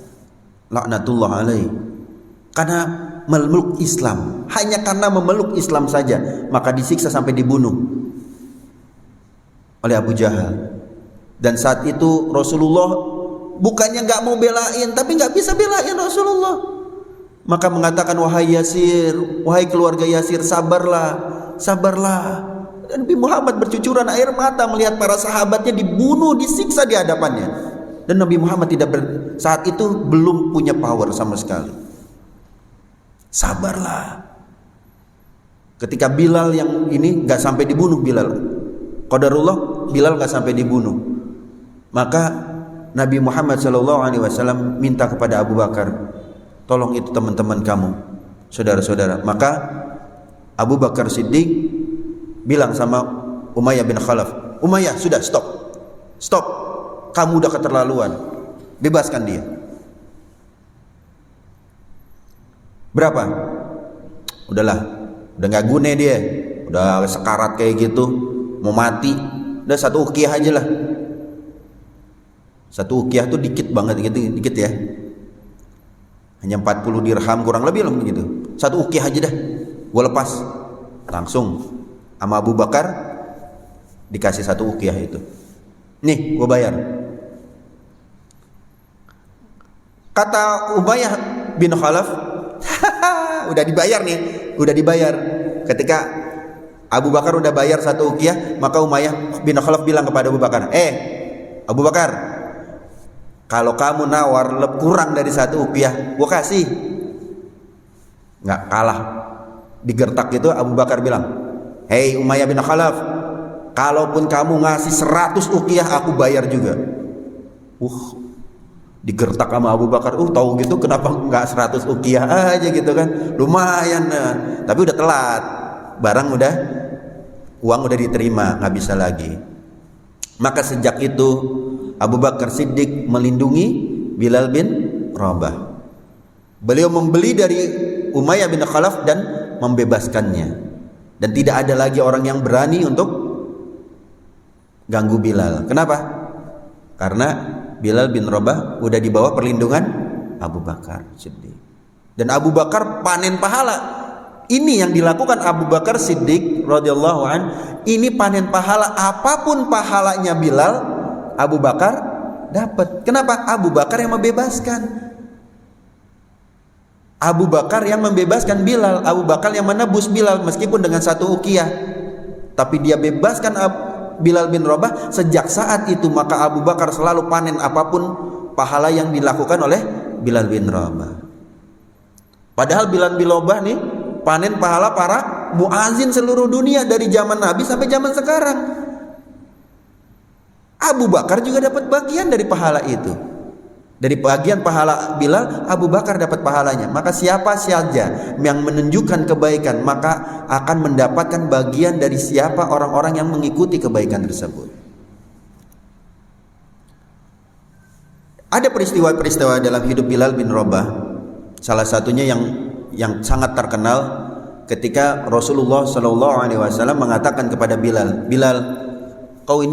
laknatullah alaih, karena memeluk Islam. Hanya karena memeluk Islam saja maka disiksa sampai dibunuh oleh Abu Jahal. Dan saat itu Rasulullah bukannya gak mau belain, tapi gak bisa belain Rasulullah. Maka mengatakan, wahai Yasir, wahai keluarga Yasir, sabarlah, sabarlah. Dan Nabi Muhammad bercucuran air mata melihat para sahabatnya dibunuh, disiksa di hadapannya. Dan Nabi Muhammad saat itu belum punya power sama sekali. Sabarlah. Ketika Bilal yang ini gak sampai dibunuh, qadarullah Bilal gak sampai dibunuh, maka Nabi Muhammad SAW minta kepada Abu Bakar, tolong itu teman-teman kamu, saudara-saudara. Maka Abu Bakar Siddiq bilang sama Umayyah bin Khalaf, Umayyah, sudah, stop, kamu udah keterlaluan, bebaskan dia. Berapa? Udahlah, udah gak guna dia, udah sekarat kayak gitu, mau mati, udah satu uqiyah aja lah. Satu uqiyah tuh dikit banget gitu, dikit ya, hanya 40 dirham kurang lebih lah gitu. Satu uqiyah aja dah, gue lepas. Langsung sama Abu Bakar dikasih satu uqiyah itu, nih gue bayar. Kata Umayyah bin Khalaf, udah dibayar nih, udah dibayar. Ketika Abu Bakar udah bayar 1 uqiyah, maka Umayyah bin Khalaf bilang kepada Abu Bakar, Abu Bakar, kalau kamu nawar kurang dari 1 uqiyah, gua kasih. Nggak kalah, digertak itu Abu Bakar bilang, hei Umayyah bin Khalaf, kalaupun kamu ngasih 100 uqiyah, aku bayar juga. Digertak sama Abu Bakar, tahu gitu kenapa nggak 100 uqiyah aja gitu kan, lumayan. Tapi udah telat, uang udah diterima, nggak bisa lagi. Maka sejak itu Abu Bakar Siddiq melindungi Bilal bin Rabah. Beliau membeli dari Umayyah bin Khalaf dan membebaskannya, dan tidak ada lagi orang yang berani untuk ganggu Bilal. Kenapa? Karena Bilal bin Rabah udah di bawah perlindungan Abu Bakar Siddiq. Dan Abu Bakar panen pahala. Ini yang dilakukan Abu Bakar Siddiq radhiyallahu an, ini panen pahala. Apapun pahalanya Bilal, Abu Bakar dapat. Kenapa? Abu Bakar yang membebaskan. Abu Bakar yang membebaskan Bilal, Abu Bakar yang menebus Bilal meskipun dengan 1 uqiyah. Tapi dia bebaskan Bilal bin Rabah. Sejak saat itu maka Abu Bakar selalu panen apapun pahala yang dilakukan oleh Bilal bin Rabah. Padahal Bilal bin Rabah nih panen pahala para muazin seluruh dunia dari zaman Nabi sampai zaman sekarang. Abu Bakar juga dapat bagian dari pahala itu. Dari bagian pahala Bilal, Abu Bakar dapat pahalanya. Maka siapa saja yang menunjukkan kebaikan, maka akan mendapatkan bagian dari siapa orang-orang yang mengikuti kebaikan tersebut. Ada peristiwa-peristiwa dalam hidup Bilal bin Rabah. Salah satunya yang sangat terkenal ketika Rasulullah SAW mengatakan kepada Bilal, Bilal, kau ini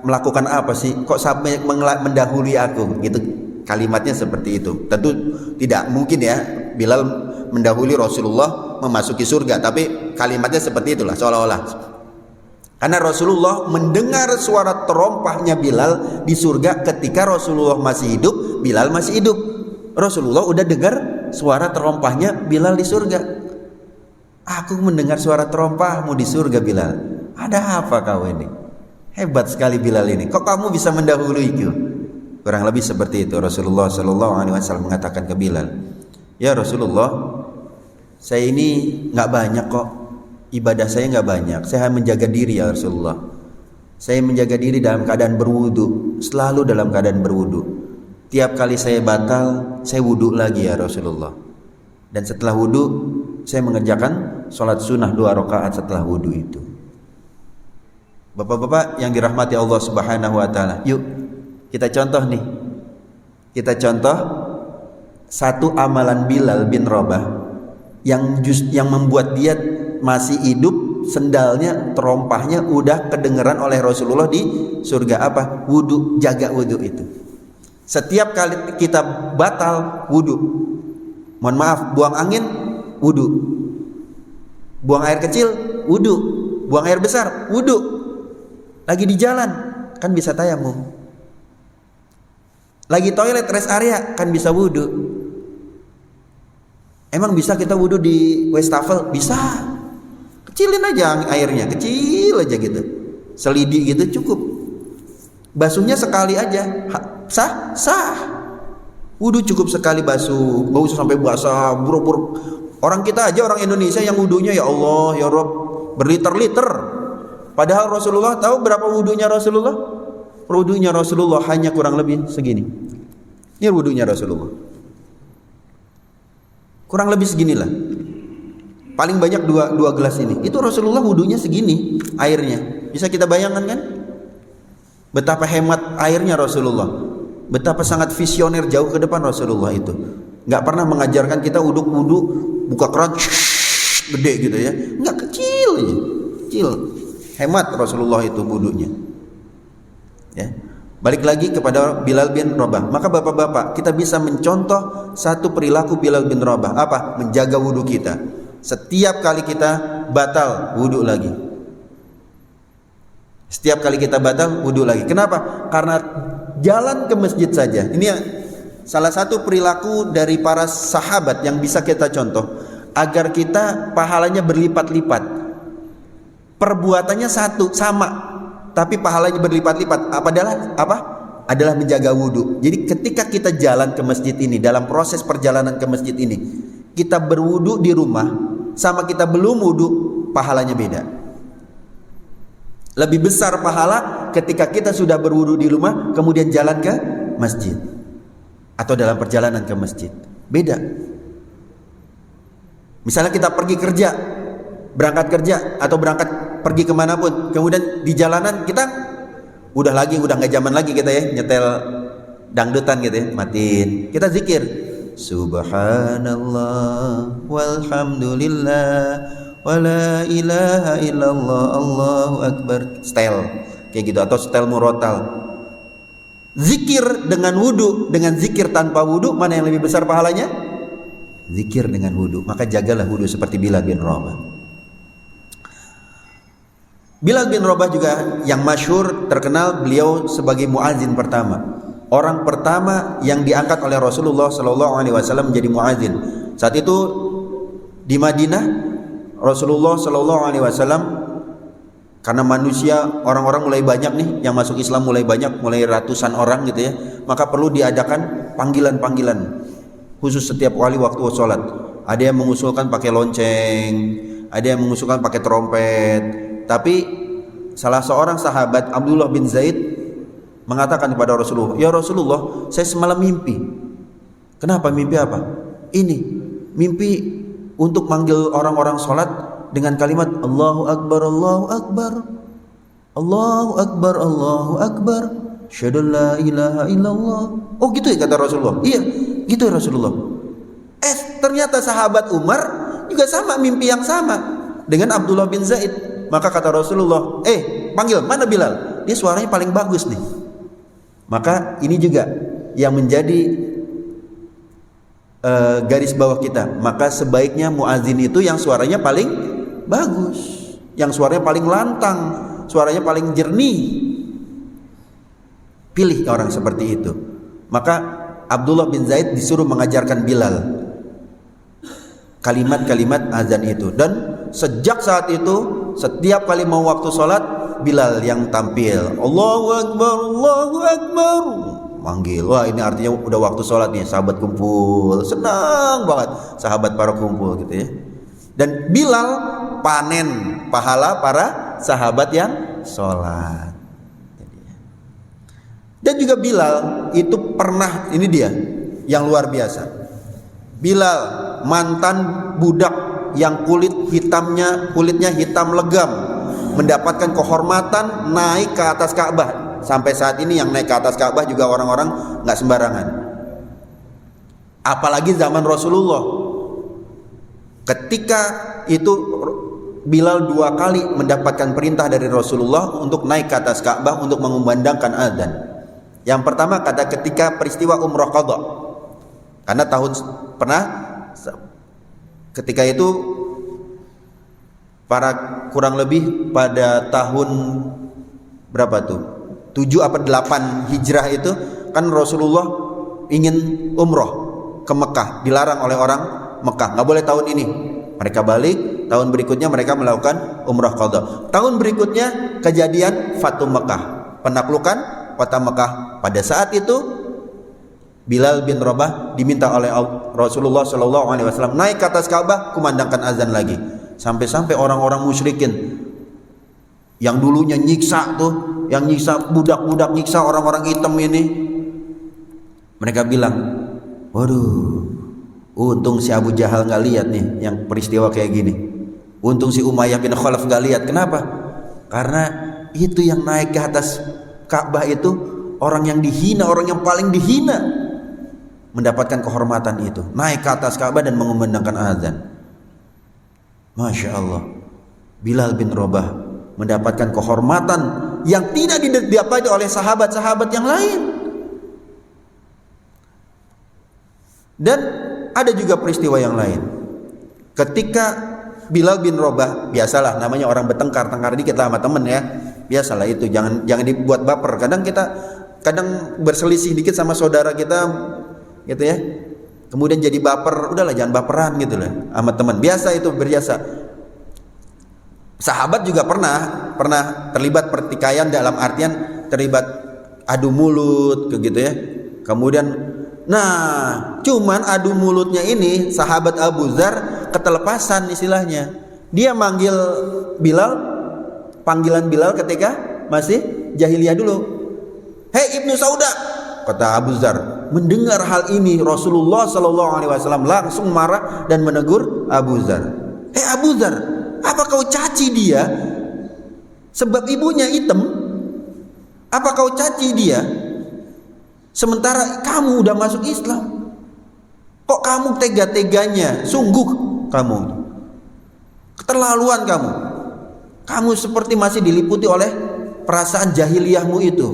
melakukan apa sih? Kok sampai mendahului aku? Gitu, kalimatnya seperti itu. Tentu tidak mungkin ya Bilal mendahului Rasulullah memasuki surga, tapi kalimatnya seperti itulah seolah-olah. Karena Rasulullah mendengar suara terompahnya Bilal di surga ketika Rasulullah masih hidup, Bilal masih hidup. Rasulullah udah dengar suara terompahnya Bilal di surga. Aku mendengar suara terompahmu di surga, Bilal. Ada apa kau ini? Hebat sekali Bilal ini. Kok kamu bisa mendahuluiku? Kurang lebih seperti itu. Rasulullah SAW mengatakan ke Bilal, ya Rasulullah, saya ini nggak banyak kok. Ibadah saya nggak banyak. Saya menjaga diri ya Rasulullah. Saya menjaga diri dalam keadaan berwudu. Selalu dalam keadaan berwudu. Tiap kali saya batal, saya wudu lagi ya Rasulullah. Dan setelah wudu, saya mengerjakan sholat sunnah 2 rakaat setelah wudu itu. Bapak-bapak yang dirahmati Allah Subhanahu wa taala, yuk kita contoh nih. Kita contoh satu amalan Bilal bin Rabah yang membuat dia masih hidup, sendalnya, terompahnya udah kedengeran oleh Rasulullah di surga. Apa? Wudu, jaga wudu itu. Setiap kali kita batal wudu, mohon maaf, buang angin, wudu. Buang air kecil, wudu. Buang air besar, wudu. Lagi di jalan kan bisa tayamum. Lagi toilet rest area kan bisa wudu. Emang bisa kita wudu di wastafel? Bisa. Kecilin aja airnya, kecil aja gitu. Selidi gitu cukup. Basuhnya sekali aja. Sah. Wudu cukup sekali basuh. Enggak usah sampai basah buruk-buruk. Orang kita aja, orang Indonesia yang wudunya ya Allah, ya Rabb, berliter-liter. Padahal Rasulullah tahu berapa wudunya Rasulullah? Wudunya Rasulullah hanya kurang lebih segini. Ini wudunya Rasulullah. Kurang lebih seginilah. Paling banyak dua gelas ini. Itu Rasulullah wudunya segini airnya. Bisa kita bayangkan kan? Betapa hemat airnya Rasulullah. Betapa sangat visioner jauh ke depan Rasulullah itu. Nggak pernah mengajarkan kita wudu buka keran gede gitu ya. Nggak, kecil aja. Kecil. Hemat Rasulullah itu wudunya. Ya. Balik lagi kepada Bilal bin Rabah. Maka bapak-bapak, kita bisa mencontoh satu perilaku Bilal bin Rabah. Apa? Menjaga wudu kita. Setiap kali kita batal, wudu lagi. Setiap kali kita batal, wudu lagi. Kenapa? Karena jalan ke masjid saja. Ini salah satu perilaku dari para sahabat yang bisa kita contoh. agar kita pahalanya berlipat-lipat. Perbuatannya satu, sama, tapi pahalanya berlipat-lipat. Adalah menjaga wudhu. Jadi ketika kita jalan ke masjid ini, dalam proses perjalanan ke masjid ini, kita berwudhu di rumah sama kita belum wudhu, pahalanya beda. Lebih besar pahala ketika kita sudah berwudhu di rumah kemudian jalan ke masjid, atau dalam perjalanan ke masjid. Beda. Misalnya kita pergi kerja, berangkat kerja atau berangkat pergi kemanapun, kemudian di jalanan kita udah nggak zaman lagi kita ya nyetel dangdutan gitu ya, matiin, kita zikir subhanallah walhamdulillah wala ilaha illallah Allahu akbar, style kayak gitu, atau style murotal. Zikir dengan wudu dengan zikir tanpa wudu, mana yang lebih besar pahalanya? Zikir dengan wudu. Maka jagalah wudu seperti Bilal bin Rabah. Bilal bin Rabah juga yang masyhur terkenal, beliau sebagai muazin pertama, orang pertama yang diangkat oleh Rasulullah SAW menjadi muazin. Saat itu di Madinah, Rasulullah SAW, karena manusia, orang-orang mulai banyak nih yang masuk Islam, mulai banyak, mulai ratusan orang gitu ya, maka perlu diadakan panggilan-panggilan khusus setiap kali waktu sholat. Ada yang mengusulkan pakai lonceng, ada yang mengusulkan pakai trompet. Tapi salah seorang sahabat, Abdullah bin Zaid, mengatakan kepada Rasulullah, "Ya Rasulullah, saya semalam mimpi." "Kenapa, mimpi apa?" "Ini, mimpi untuk manggil orang-orang sholat dengan kalimat Allahu Akbar, Allahu Akbar, Allahu Akbar, Allahu Akbar, asyhadu an la ilaha illallah." "Oh gitu ya," kata Rasulullah. "Iya, gitu ya Rasulullah." Ternyata sahabat Umar juga sama, mimpi yang sama dengan Abdullah bin Zaid. Maka kata Rasulullah, panggil, mana Bilal? Dia suaranya paling bagus nih. Maka ini juga yang menjadi garis bawah kita. Maka sebaiknya muazin itu yang suaranya paling bagus, yang suaranya paling lantang, suaranya paling jernih. Pilih orang seperti itu. Maka Abdullah bin Zaid disuruh mengajarkan Bilal kalimat-kalimat azan itu. Dan sejak saat itu, setiap kali mau waktu sholat, Bilal yang tampil, Allahu Akbar, Allahu Akbar, manggil. Wah, ini artinya udah waktu sholat nih, sahabat kumpul, senang banget sahabat para kumpul gitu ya. Dan Bilal panen pahala para sahabat yang sholat. Dan juga Bilal itu pernah, ini dia yang luar biasa, Bilal mantan budak yang kulitnya hitam legam, mendapatkan kehormatan naik ke atas Ka'bah. Sampai saat ini yang naik ke atas Ka'bah juga orang-orang nggak sembarangan. Apalagi zaman Rasulullah. Ketika itu Bilal 2 kali mendapatkan perintah dari Rasulullah untuk naik ke atas Ka'bah untuk mengumandangkan adzan. Yang pertama ketika peristiwa Umrah Qadha. Karena ketika itu kurang lebih pada tahun berapa tuh? 7 apa 8 Hijrah itu kan Rasulullah ingin umroh ke Mekah, dilarang oleh orang Mekah, nggak boleh tahun ini. Mereka balik, tahun berikutnya mereka melakukan umrah qadha. Tahun berikutnya kejadian Fatu Mekah, penaklukan kota Mekah. Pada saat itu Bilal bin Rabah diminta oleh Rasulullah SAW naik ke atas Ka'bah, kumandangkan azan lagi. Sampai-sampai orang-orang musyrikin yang dulunya nyiksa tuh, yang nyiksa budak-budak, nyiksa orang-orang hitam ini, mereka bilang, waduh, untung si Abu Jahal nggak lihat nih yang peristiwa kayak gini. Untung si Umayyah bin Khalaf nggak lihat. Kenapa? Karena itu yang naik ke atas Ka'bah itu orang yang dihina, orang yang paling dihina, mendapatkan kehormatan itu, naik ke atas Ka'bah dan mengumandangkan azan. Masya Allah, Bilal bin Rabah mendapatkan kehormatan yang tidak didapati oleh sahabat-sahabat yang lain. Dan ada juga peristiwa yang lain. Ketika Bilal bin Rabah, biasalah namanya orang bertengkar-tengkar dikit lah sama temen ya, biasalah itu, jangan dibuat baper. Kadang berselisih dikit sama saudara kita gitu ya, kemudian jadi baper, udahlah jangan baperan gitu lah sama teman. Biasa itu berjasa. Sahabat juga pernah terlibat pertikaian, dalam artian terlibat adu mulut gitu ya. Kemudian cuman adu mulutnya ini sahabat Abu Dzar ketelepasan istilahnya. Dia manggil Bilal, panggilan Bilal ketika masih jahiliyah dulu. "Hei Ibnu Sauda," kata Abu Dzar. Mendengar hal ini Rasulullah SAW langsung marah dan menegur Abu Dzar. "Hei Abu Dzar, apa kau caci dia sebab ibunya hitam? Apa kau caci dia sementara kamu udah masuk Islam? Kok kamu tega-teganya? Sungguh kamu keterlaluan kamu. Kamu seperti masih diliputi oleh perasaan jahiliyahmu itu."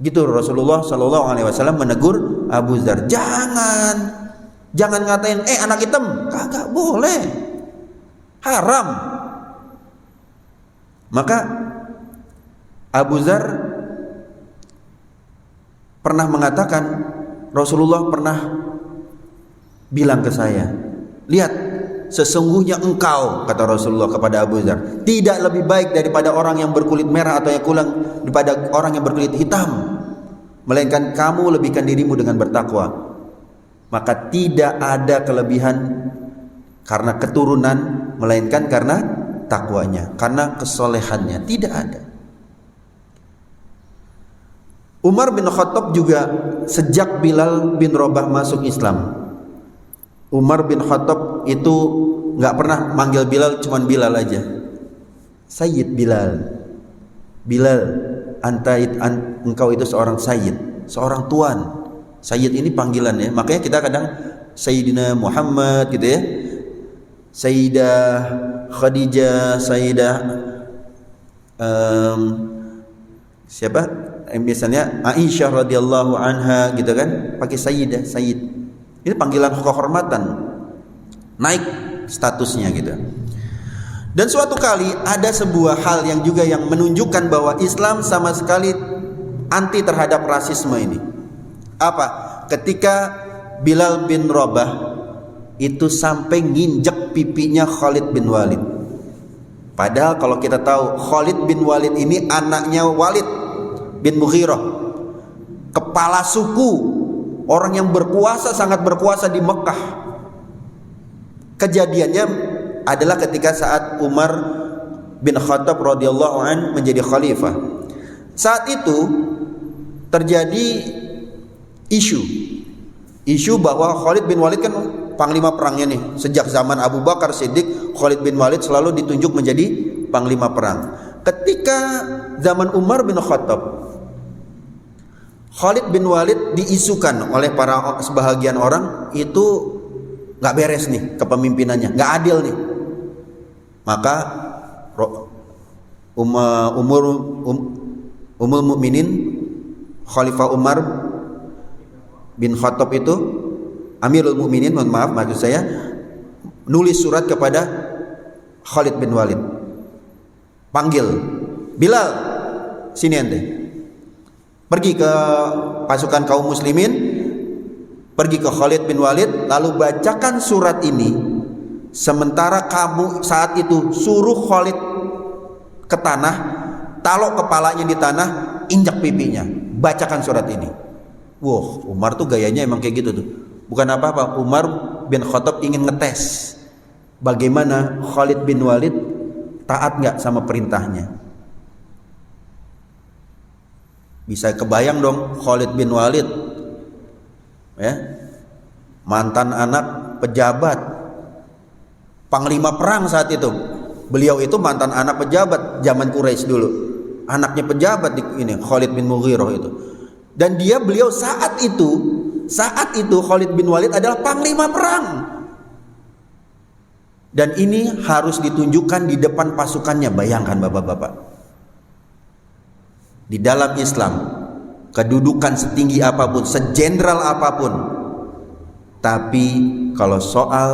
Gitu Rasulullah SAW menegur Abu Dzar. Jangan ngatain anak hitam, kagak boleh, haram. Maka Abu Dzar pernah mengatakan, Rasulullah pernah bilang ke saya, "Lihat, sesungguhnya engkau," kata Rasulullah kepada Abu Dzar, "tidak lebih baik daripada orang yang berkulit merah atau yang kulang daripada orang yang berkulit hitam, melainkan kamu lebihkan dirimu dengan bertakwa. Maka tidak ada kelebihan karena keturunan, melainkan karena takwanya, karena kesolehannya. Tidak ada." Umar bin Khattab juga sejak Bilal bin Rabah masuk Islam, Umar bin Khattab itu nggak pernah manggil Bilal cuman Bilal aja. Sayyid Bilal, engkau itu seorang sayyid, seorang tuan. Sayyid ini panggilan ya. Makanya kita kadang Sayyidina Muhammad gitu ya, Sayyidah Khadijah, Sayyidah siapa? Misalnya Aisyah radhiyallahu anha gitu kan, pakai Sayyidah, Sayyid. Ini panggilan kehormatan, naik statusnya gitu. Dan suatu kali ada sebuah hal yang juga yang menunjukkan bahwa Islam sama sekali anti terhadap rasisme ini. Apa? Ketika Bilal bin Rabah itu sampai nginjek pipinya Khalid bin Walid. Padahal kalau kita tahu Khalid bin Walid ini anaknya Walid bin Mughirah, kepala suku, orang yang berkuasa, sangat berkuasa di Mekah. Kejadiannya adalah ketika saat Umar bin Khattab radhiyallahu an menjadi khalifah. Saat itu terjadi isu bahwa Khalid bin Walid kan panglima perangnya nih. Sejak zaman Abu Bakar Siddiq, Khalid bin Walid selalu ditunjuk menjadi panglima perang. Ketika zaman Umar bin Khattab, Khalid bin Walid diisukan oleh sebahagian orang itu nggak beres nih kepemimpinannya, nggak adil nih. Maka Ummul Mukminin Khalifah Umar bin Khattab itu, Amirul Mukminin, maksud saya, nulis surat kepada Khalid bin Walid, panggil Bilal, sini ente, pergi ke pasukan kaum muslimin, pergi ke Khalid bin Walid, lalu bacakan surat ini. Sementara kamu saat itu suruh Khalid ke tanah, taruh kepalanya di tanah, injak pipinya, bacakan surat ini. Wah, Umar tuh gayanya emang kayak gitu tuh. Bukan apa-apa, Umar bin Khattab ingin ngetes bagaimana Khalid bin Walid taat nggak sama perintahnya. Bisa kebayang dong, Khalid bin Walid ya, mantan anak pejabat, panglima perang saat itu. Beliau itu mantan anak pejabat zaman Quraisy dulu, anaknya pejabat ini Khalid bin Mughirah itu. Dan beliau saat itu Khalid bin Walid adalah panglima perang. Dan ini harus ditunjukkan di depan pasukannya. Bayangkan bapak-bapak, di dalam Islam, kedudukan setinggi apapun, sejenderal apapun, tapi kalau soal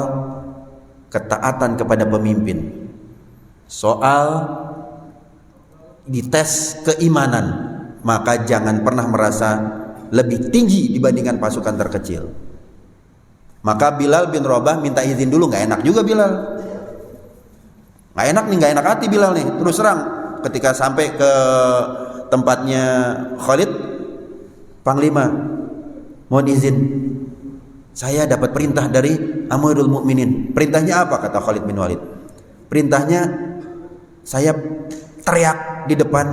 ketaatan kepada pemimpin, soal dites keimanan, maka jangan pernah merasa lebih tinggi dibandingkan pasukan terkecil. Maka Bilal bin Rabah minta izin dulu, nggak enak juga Bilal. Nggak enak hati Bilal nih. Terus terang ketika sampai ke tempatnya Khalid, Panglima, mohon izin, saya dapat perintah dari Amirul Mukminin. Perintahnya apa? Kata Khalid bin Walid. Perintahnya saya teriak di depan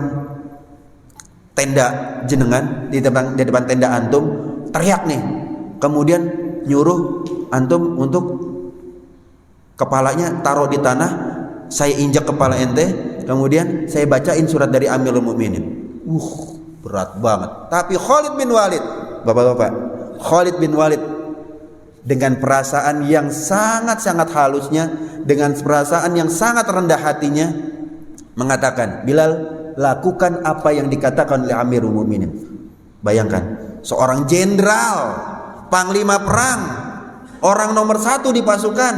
tenda jenengan, di depan tenda antum, teriak nih. Kemudian nyuruh antum untuk kepalanya taruh di tanah, saya injak kepala ente, kemudian saya bacain surat dari Amirul Mukminin. Berat banget. Tapi Khalid bin Walid, Bapak-bapak, Khalid bin Walid dengan perasaan yang sangat-sangat halusnya, dengan perasaan yang sangat rendah hatinya mengatakan, Bilal, lakukan apa yang dikatakan oleh Amirul Mukminin. Bayangkan, seorang jenderal, panglima perang, orang nomor 1 di pasukan,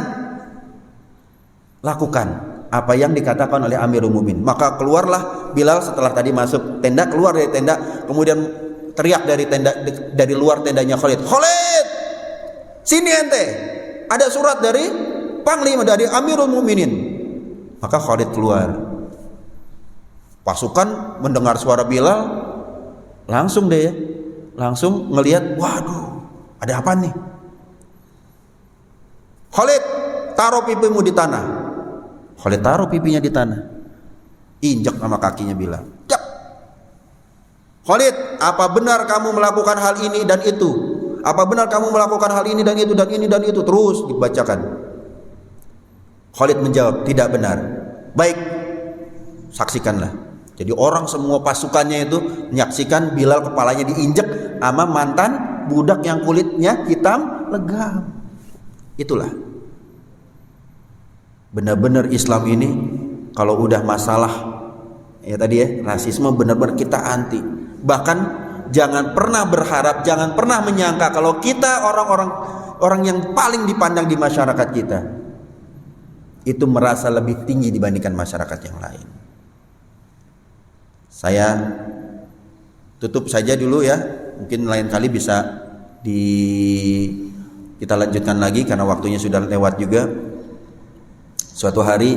lakukan apa yang dikatakan oleh Amirul Mukminin. Maka keluarlah Bilal setelah tadi masuk tenda, keluar dari tenda, kemudian teriak dari luar tendanya Khalid, Khalid, sini ente, ada surat dari panglima, dari Amirul Mukminin. Maka Khalid keluar. Pasukan mendengar suara Bilal, langsung ngelihat, waduh, ada apa nih? Khalid, taruh pipimu di tanah. Khalid taruh pipinya di tanah, injak sama kakinya Bilal. Cak. Khalid, apa benar kamu melakukan hal ini dan itu? Apa benar kamu melakukan hal ini dan itu dan ini dan itu? Terus dibacakan. Khalid menjawab, tidak benar. Baik, saksikanlah. Jadi orang semua pasukannya itu menyaksikan Bilal kepalanya diinjek sama mantan budak yang kulitnya hitam legam. Itulah benar-benar Islam ini kalau udah masalah ya tadi ya, rasisme, benar-benar kita anti. Bahkan jangan pernah berharap, jangan pernah menyangka kalau kita orang yang paling dipandang di masyarakat kita itu merasa lebih tinggi dibandingkan masyarakat yang lain. Saya tutup saja dulu ya, mungkin lain kali bisa kita lanjutkan lagi karena waktunya sudah lewat juga. Suatu hari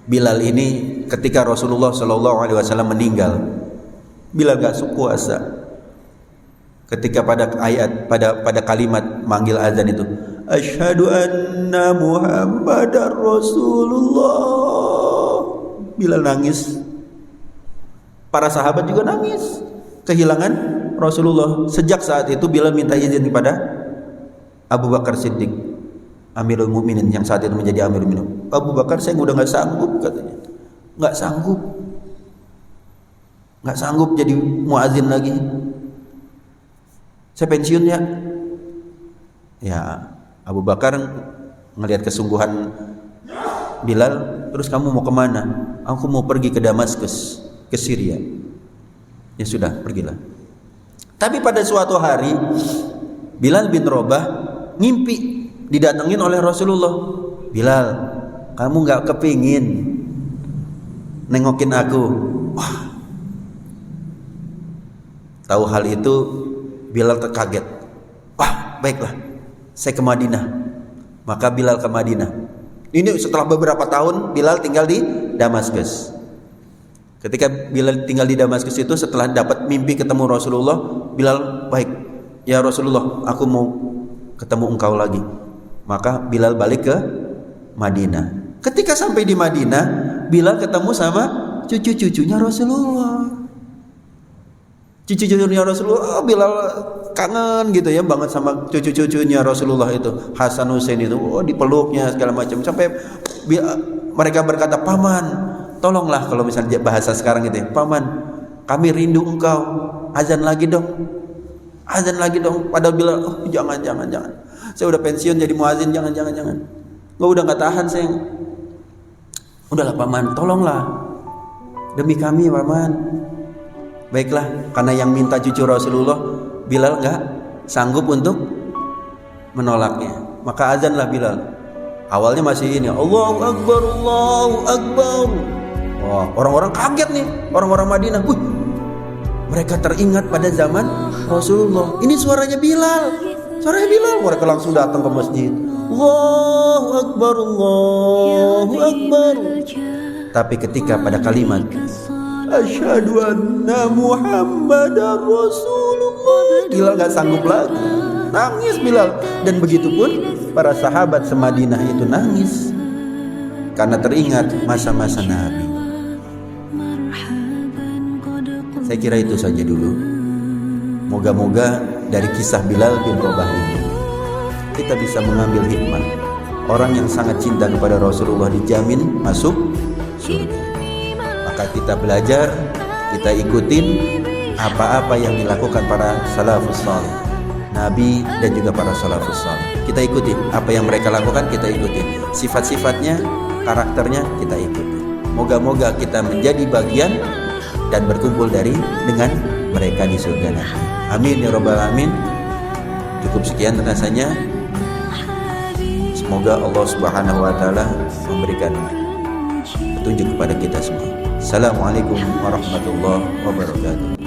Bilal ini ketika Rasulullah SAW meninggal, Bilal gak kuasa. Ketika pada kalimat manggil azan itu, Asyhadu anna Muhammadar Rasulullah, Bilal nangis. Para sahabat juga nangis kehilangan Rasulullah. Sejak saat itu Bilal minta izin kepada Abu Bakar Siddiq, Amirul Mukminin yang saat itu menjadi Amirul Mukminin. Abu Bakar, saya udah nggak sanggup, katanya. Nggak sanggup jadi muazin lagi. Saya pensiun ya. Ya, Abu Bakar ngelihat kesungguhan Bilal, terus kamu mau kemana? Aku mau pergi ke Damaskus, ke Syria. Ya sudah, pergilah. Tapi pada suatu hari Bilal bin Rabah ngimpi didatengin oleh Rasulullah. Bilal, kamu gak kepingin nengokin aku? Wah. Tahu hal itu Bilal terkaget. Wah, baiklah, saya ke Madinah. Maka Bilal ke Madinah. Ini setelah beberapa tahun Bilal tinggal di Damaskus. Ketika Bilal tinggal di Damaskus itu, setelah dapat mimpi ketemu Rasulullah, Bilal, baik ya Rasulullah, aku mau ketemu engkau lagi. Maka Bilal balik ke Madinah. Ketika sampai di Madinah, Bilal ketemu sama cucu-cucunya Rasulullah. Cucu-cucunya Rasulullah, Bilal kangen gitu ya banget sama cucu-cucunya Rasulullah itu, Hasan Husain itu, dipeluknya segala macam. Sampai mereka berkata, paman, tolonglah, kalau misalnya bahasa sekarang gitu ya, paman, kami rindu engkau, azan lagi dong. Padahal Bilal, jangan, saya udah pensiun jadi muazin, jangan. Gua udah nggak tahan, sayang. Udahlah paman, tolonglah, demi kami paman. Baiklah, karena yang minta cucu Rasulullah, Bilal nggak sanggup untuk menolaknya. Maka azanlah Bilal. Awalnya masih ini, Allahu Akbar, Allahu Akbar. Wah, orang-orang kaget nih, orang-orang Madinah. Mereka teringat pada zaman Rasulullah. Ini suaranya Bilal. Suara Bilal, mereka langsung datang ke masjid. Allahu Akbar, Allahu Akbar. Tapi ketika pada kalimat Asyhadu anna Muhammadar Rasulullah, Bilal gak sanggup lagi, nangis Bilal. Dan begitu pun para sahabat semadinah itu nangis, karena teringat masa-masa Nabi. Saya kira itu saja dulu. Moga-moga dari kisah Bilal bin Rabah ini kita bisa mengambil hikmah. Orang yang sangat cinta kepada Rasulullah dijamin masuk surga. Maka kita belajar, kita ikutin apa-apa yang dilakukan para salafus salih, Nabi dan juga para salafus salih. Kita ikutin apa yang mereka lakukan, kita ikutin sifat-sifatnya, karakternya, kita ikutin. Moga-moga kita menjadi bagian dan berkumpul dengan mereka di surga nanti. Amin ya rabbal alamin. Cukup sekian rasanya. Semoga Allah Subhanahu wa taala memberikan petunjuk kepada kita semua. Assalamualaikum warahmatullahi wabarakatuh.